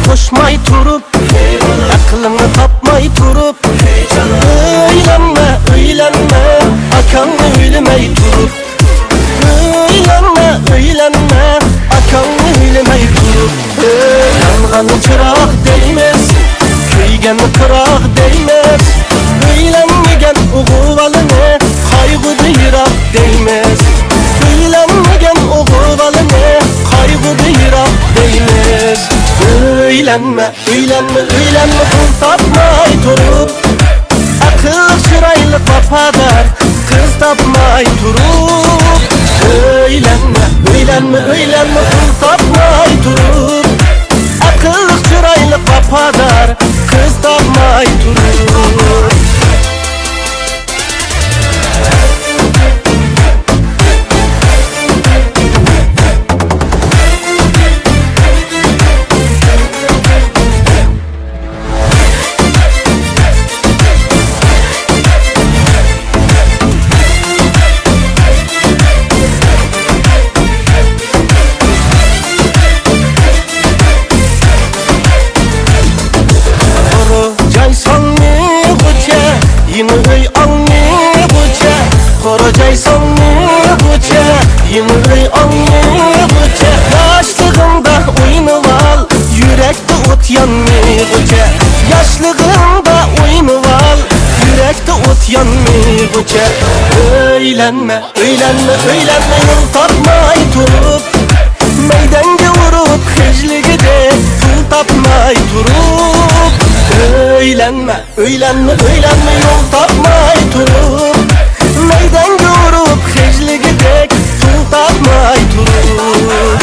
koşmay turup, aklını tapmay turup, öylenme, öylenme, akanı öylemey turup, öylenme, öylenme, akanı öylemey turup. Yanğanı çırak değmez, köygen kırak değmez, öylenmegen uğuvalını kaygıdı yırak değmez. Öylenmegen uğuvalını kaygıdı yırak değmez. Öylenme, öylenme, öylenme, kız tapmay turup, akıl çıraylık vapadar, kız tapmay turup. Öylenme, öylenme, öylenme, kız tapmay turup, akıl çıraylık vapadar, kız tapmay turup. Yine öy anne buça, koracay sonne buça. Yine öy anne buça, yaşlığımda oyunu al, yürekte ot yanmı buça. Yaşlığımda oyunu al, yürekte ot yanmı buça. Öylenme, öylenme, öylenme, yol tapmay turup, meydanga vurup hecligide pul tapmay turup. Öylenme, öylenme, öylenme, yol tapmay turup, meydan vurup hecligidek pul tapmay turup.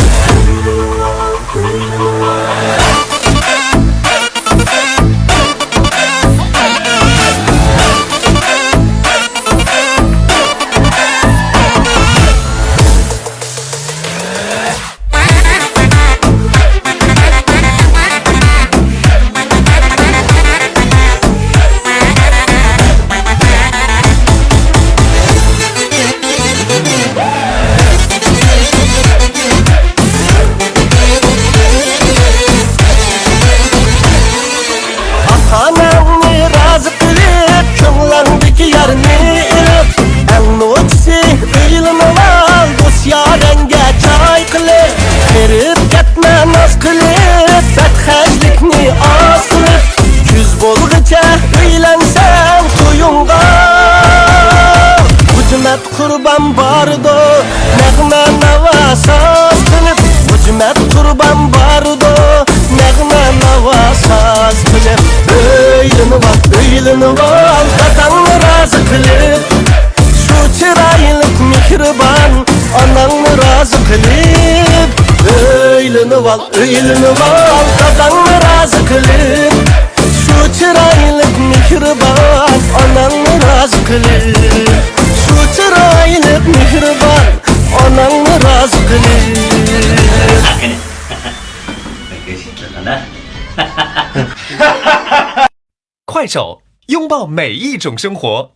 Anamni razı kılıp, könglandaki yarını ırıp, en notsi öylenme al, dost yarenge çay kılıp, verip ketme naz kılıp, bedheclikni az kılıp, küz bolğıca öylensen toyunga. Hücmet kurban bardo, näğme nava saz kılıp, hücmet kurban bardo, näğme nava saz kılıp. Öylenip al, dadanı razı kılıp, şu çıraylık mihriban, ananı razı kılıp. Öylenip al, dadanı razı kılıp, şu çıraylık mihriban, ananı razı kılıp. Şu çıraylık mihriban, ananı razı kılıp. 快手，拥抱每一种生活。